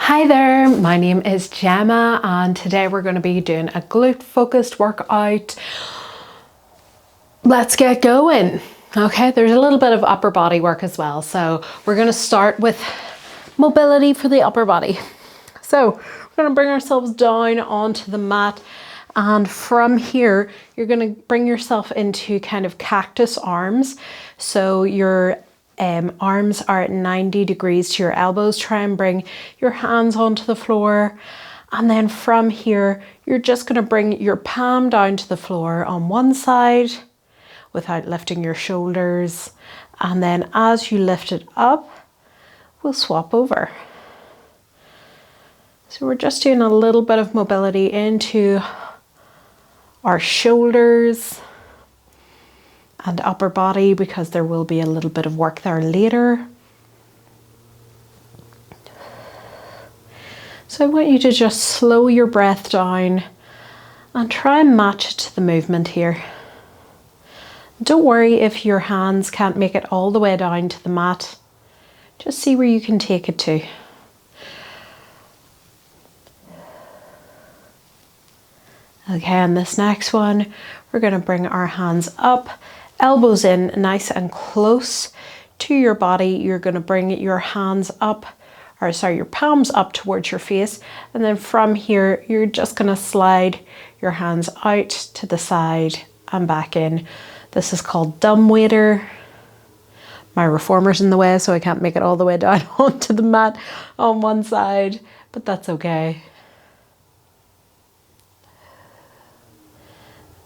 Hi there, my name is Gemma and today we're going to be doing a glute focused workout. Let's get going. Okay, there's a little bit of upper body work as well. So we're going to start with mobility for the upper body. So we're going to bring ourselves down onto the mat, and from here you're going to bring yourself into kind of cactus arms. So your arms are at 90 degrees to your elbows. Try and bring your hands onto the floor, and then from here you're just going to bring your palm down to the floor on one side without lifting your shoulders, and then as you lift it up we'll swap over. So we're just doing a little bit of mobility into our shoulders and upper body because there will be a little bit of work there later. So I want you to just slow your breath down and try and match it to the movement here. Don't worry if your hands can't make it all the way down to the mat. Just see where you can take it to. Okay, and this next one, we're going to bring our hands up, elbows in nice and close to your body. You're going to bring your hands up, your palms up towards your face. And then from here, you're just going to slide your hands out to the side and back in. This is called dumb waiter. My reformer's in the way, so I can't make it all the way down onto the mat on one side, but that's okay.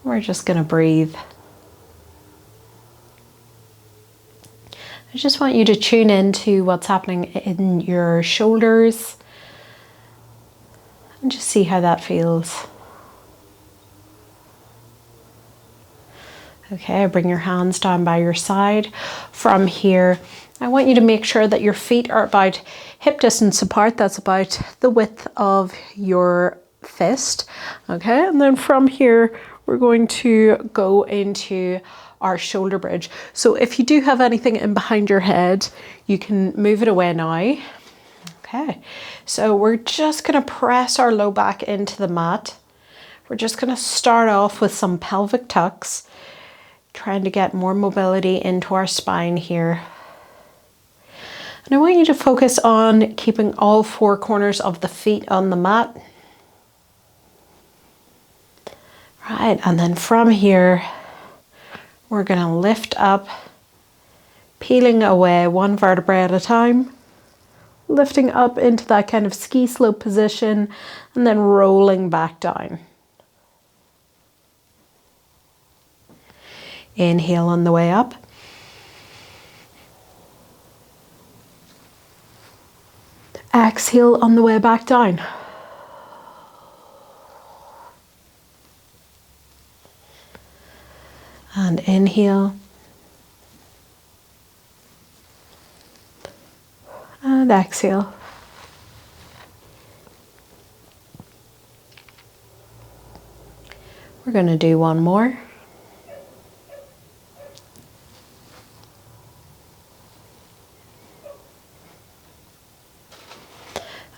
We're just going to breathe. I just want you to tune into what's happening in your shoulders and just see how that feels. Okay, bring your hands down by your side. From here, I want you to make sure that your feet are about hip distance apart. That's about the width of your fist. Okay, and then from here, we're going to go into our shoulder bridge. So if you do have anything in behind your head, you can move it away now. Okay, so we're just going to press our low back into the mat. We're just going to start off with some pelvic tucks, trying to get more mobility into our spine here. And I want you to focus on keeping all four corners of the feet on the mat. Right, and then from here, we're going to lift up, peeling away one vertebrae at a time, lifting up into that kind of ski slope position, and then rolling back down. Inhale on the way up. Exhale on the way back down. And inhale. And exhale. We're going to do one more.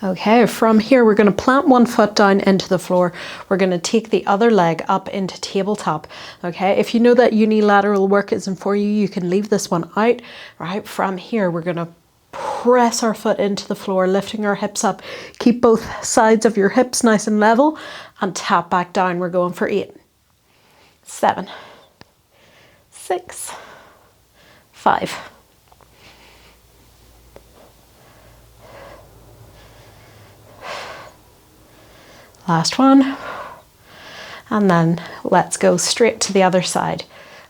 Okay, from here we're going to plant one foot down into the floor. We're going to take the other leg up into tabletop. Okay, if you know that unilateral work isn't for you, you can leave this one out. Right, from here we're going to press our foot into the floor, lifting our hips up. Keep both sides of your hips nice and level and tap back down. We're going for 8, 7, 6, 5. Last one, and then let's go straight to the other side,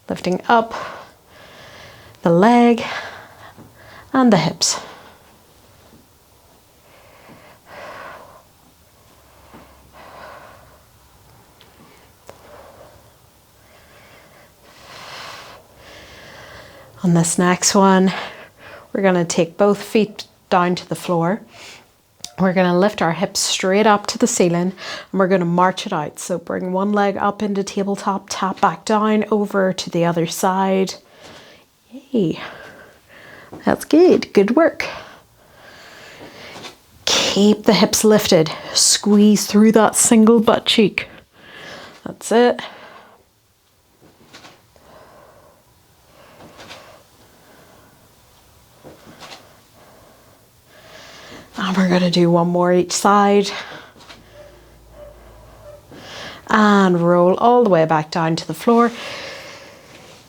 lifting up the leg and the hips. On this next one, we're going to take both feet down to the floor. We're going to lift our hips straight up to the ceiling and we're going to march it out. So bring one leg up into tabletop, tap back down over to the other side. Yay. That's good. Good work. Keep the hips lifted. Squeeze through that single butt cheek. That's it. And we're going to do one more each side. And roll all the way back down to the floor.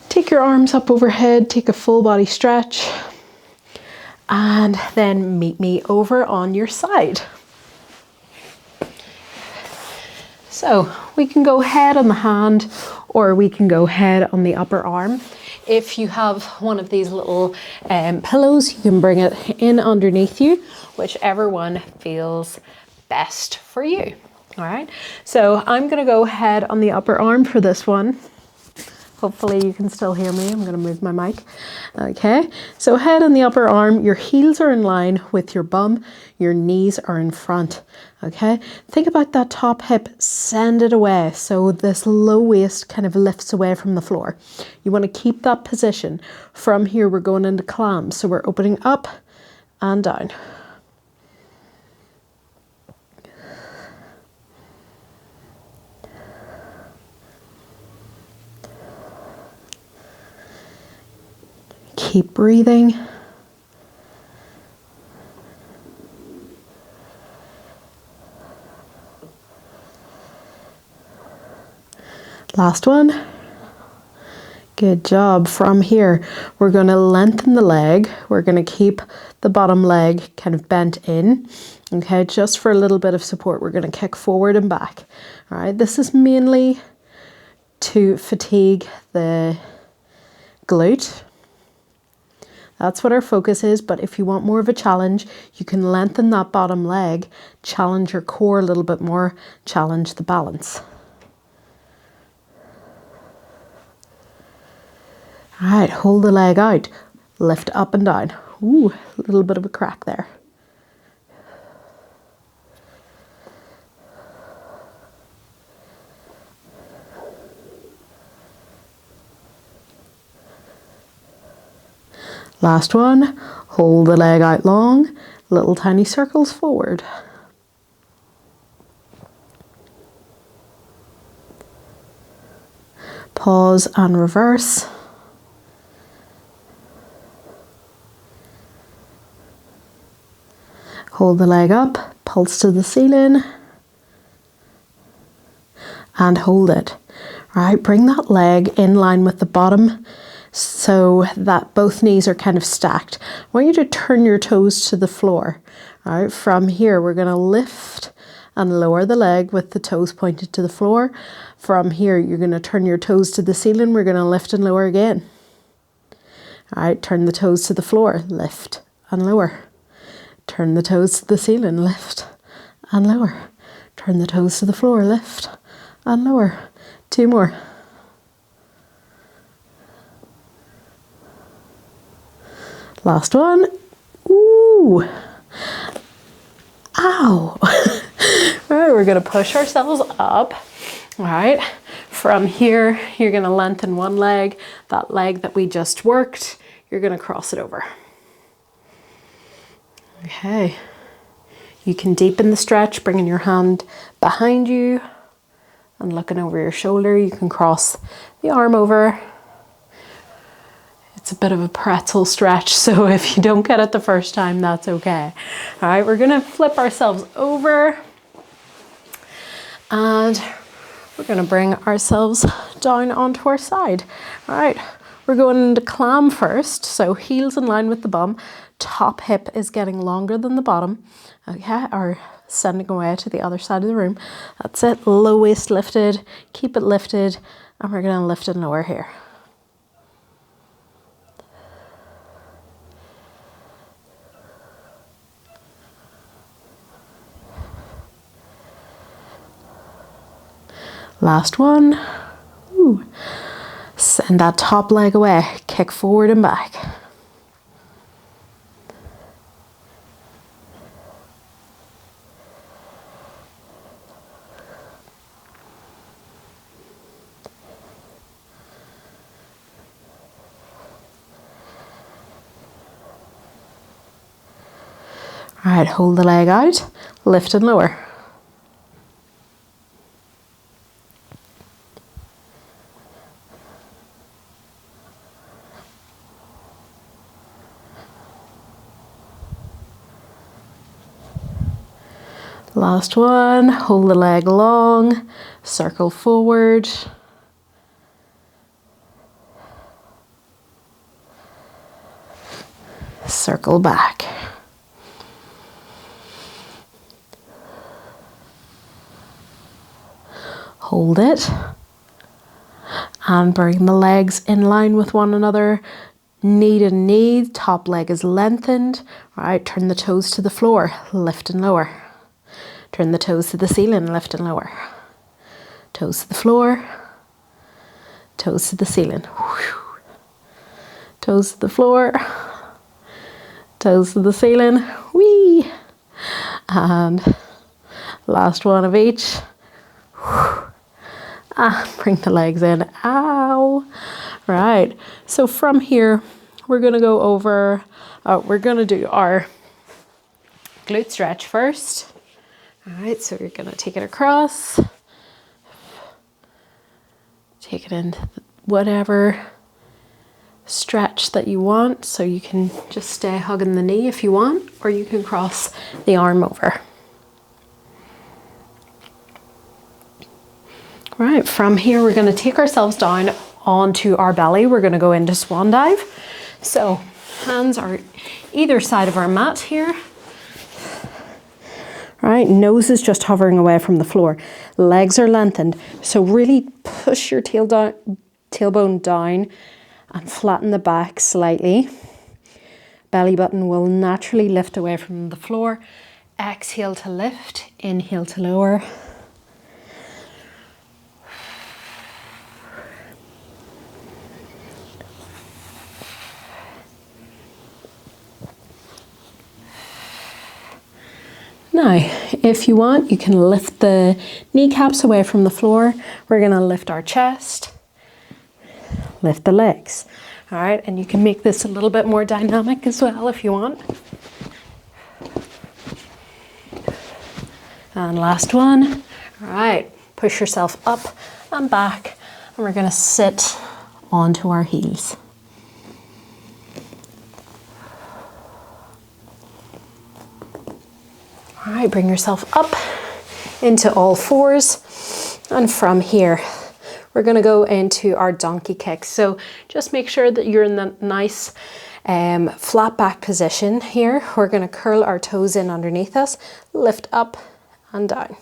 Take your arms up overhead, take a full body stretch. And then meet me over on your side. So we can go head on the hand, or we can go head on the upper arm. If you have one of these little pillows, you can bring it in underneath you, whichever one feels best for you. All right, so I'm gonna go head on the upper arm for this one. Hopefully you can still hear me. I'm going to move my mic. Okay, so head on the upper arm, your heels are in line with your bum, your knees are in front. Okay, think about that top hip, send it away. So this low waist kind of lifts away from the floor. You want to keep that position. From here, we're going into clams. So we're opening up and down. Keep breathing. Last one. Good job. From here, we're going to lengthen the leg. We're going to keep the bottom leg kind of bent in. Okay, just for a little bit of support, we're going to kick forward and back. All right, this is mainly to fatigue the glute. That's what our focus is, but if you want more of a challenge, you can lengthen that bottom leg, challenge your core a little bit more, challenge the balance. All right, hold the leg out, lift up and down. Ooh, a little bit of a crack there. Last one, hold the leg out long, little tiny circles forward. Pause and reverse. Hold the leg up, pulse to the ceiling, and hold it. All right, bring that leg in line with the bottom so that both knees are kind of stacked. I want you to turn your toes to the floor. All right, from here, we're going to lift and lower the leg with the toes pointed to the floor. From here, you're going to turn your toes to the ceiling. We're going to lift and lower again. All right, turn the toes to the floor, lift and lower. Turn the toes to the ceiling, lift and lower. Turn the toes to the floor, lift and lower. 2 more. Last one. Ooh. Ow. All right, we're going to push ourselves up. All right. From here, you're going to lengthen one leg. That leg that we just worked, you're going to cross it over. Okay. You can deepen the stretch, bringing your hand behind you and looking over your shoulder. You can cross the arm over. It's a bit of a pretzel stretch, so if you don't get it the first time, that's okay. All right, we're gonna flip ourselves over and we're gonna bring ourselves down onto our side. All right, we're going into clam first, so heels in line with the bum. Top hip is getting longer than the bottom, okay, or sending away to the other side of the room. That's it, low waist lifted, keep it lifted, and we're gonna lift and lower here. Last one. Ooh. Send that top leg away, kick forward and back. All right, hold the leg out, lift and lower. Last one, hold the leg long, circle forward. Circle back. Hold it. And bring the legs in line with one another. Knee to knee, top leg is lengthened. All right, turn the toes to the floor, lift and lower. Turn the toes to the ceiling, lift and lower. Toes to the floor, toes to the ceiling. Toes to the floor, toes to the ceiling. Whee! And last one of each. Bring the legs in. Ow! Right. So from here, we're going to go over, we're going to do our glute stretch first. All right, so you're going to take it across. Take it into whatever stretch that you want. So you can just stay hugging the knee if you want, or you can cross the arm over. Right, from here we're going to take ourselves down onto our belly. We're going to go into swan dive. So hands are either side of our mat here. Right, nose is just hovering away from the floor. Legs are lengthened. So really push your tailbone down and flatten the back slightly. Belly button will naturally lift away from the floor. Exhale to lift, inhale to lower. Now, if you want, you can lift the kneecaps away from the floor. We're going to lift our chest, lift the legs. All right, and you can make this a little bit more dynamic as well if you want. And last one. All right, push yourself up and back, and we're going to sit onto our heels. All right, bring yourself up into all fours, and from here we're going to go into our donkey kick. So just make sure that you're in the nice flat back position here. We're going to curl our toes in underneath us, lift up and down.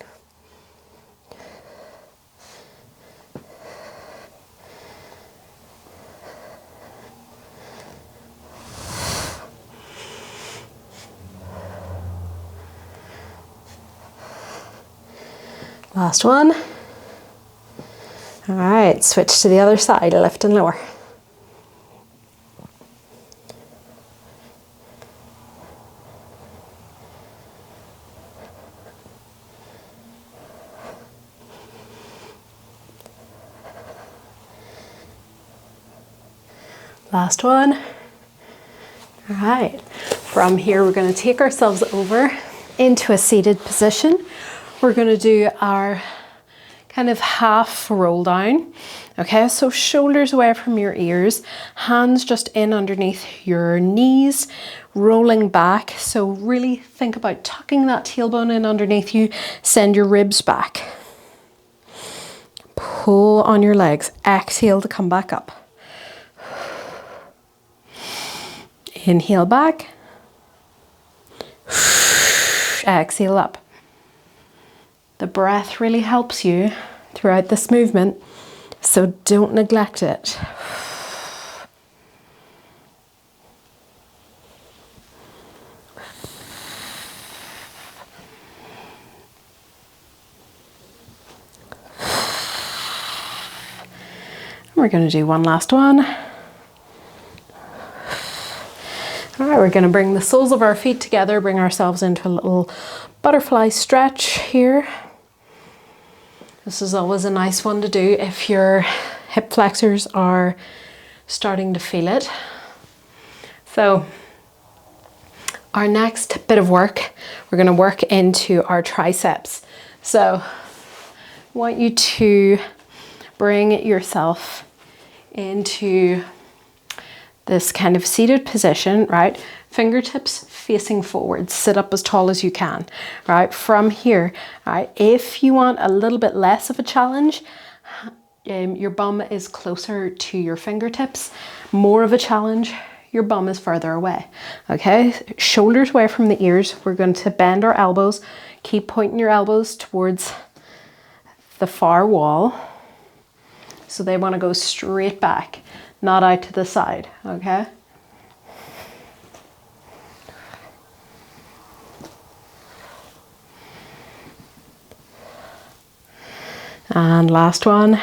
Last one. All right, switch to the other side, lift and lower. Last one. All right, from here we're going to take ourselves over into a seated position. We're going to do our kind of half roll down. Okay, so shoulders away from your ears, hands just in underneath your knees, rolling back. So really think about tucking that tailbone in underneath you, send your ribs back. Pull on your legs, exhale to come back up. Inhale back, exhale up. The breath really helps you throughout this movement, so don't neglect it. We're going to do one last one. All right, we're going to bring the soles of our feet together, bring ourselves into a little butterfly stretch here. This is always a nice one to do if your hip flexors are starting to feel it. So Our next bit of work, we're going to work into our triceps. So I want you to bring yourself into this kind of seated position, right? Fingertips facing forward, sit up as tall as you can, right? From here, right? If you want a little bit less of a challenge, your bum is closer to your fingertips. More of a challenge, your bum is further away, okay? Shoulders away from the ears. We're going to bend our elbows. Keep pointing your elbows towards the far wall. So they want to go straight back, not out to the side, okay? And last one.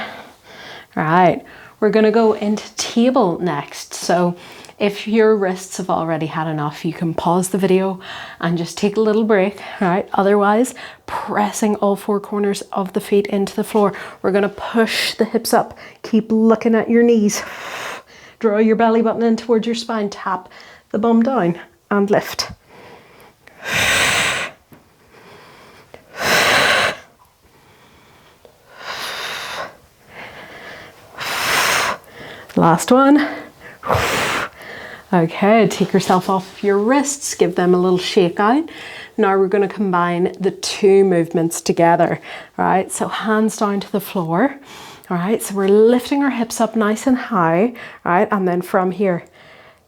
All right, we're going to go into table next. So if your wrists have already had enough, you can pause the video and just take a little break, right? Otherwise, pressing all four corners of the feet into the floor. We're going to push the hips up. Keep looking at your knees. Draw your belly button in towards your spine. Tap the bum down and lift. Last one. Okay, take yourself off your wrists, give them a little shake out. Now we're going to combine the two movements together, right? So hands down to the floor, all right? So we're lifting our hips up nice and high, right? And then from here,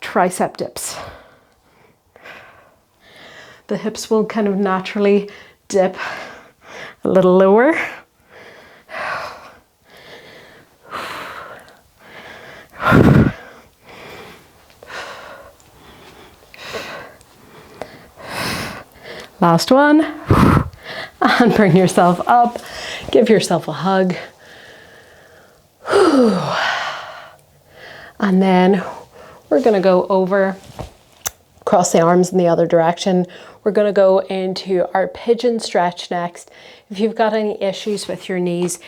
tricep dips. The hips will kind of naturally dip a little lower. Last one, and bring yourself up, give yourself a hug. And then we're gonna go over, cross the arms in the other direction. We're gonna go into our pigeon stretch next. If you've got any issues with your knees,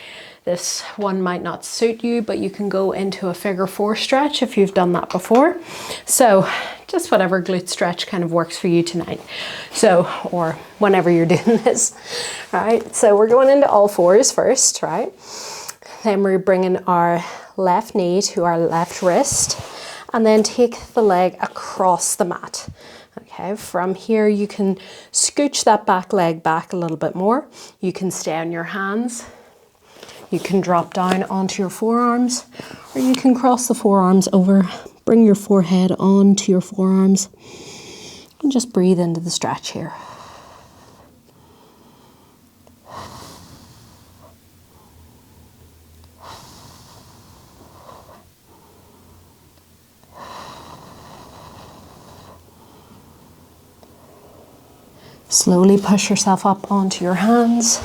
this one might not suit you, but you can go into a figure four stretch if you've done that before. So just whatever glute stretch kind of works for you tonight. So, or whenever you're doing this, right? So we're going into all fours first, right? Then we're bringing our left knee to our left wrist and then take the leg across the mat. Okay, from here you can scooch that back leg back a little bit more. You can stay on your hands. You can drop down onto your forearms, or you can cross the forearms over, bring your forehead onto your forearms, and just breathe into the stretch here. Slowly push yourself up onto your hands.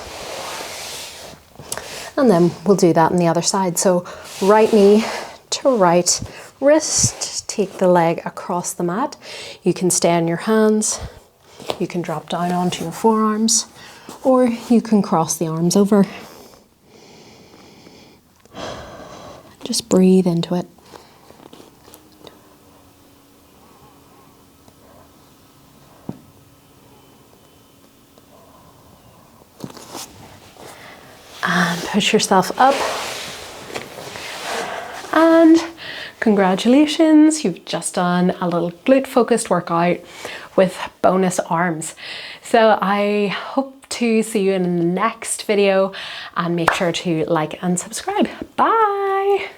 And then we'll do that on the other side. So right knee to right wrist, take the leg across the mat. You can stay on your hands, you can drop down onto your forearms, or you can cross the arms over. Just breathe into it. And push yourself up. And congratulations, you've just done a little glute focused workout with bonus arms. So I hope to see you in the next video, and make sure to like and subscribe. Bye.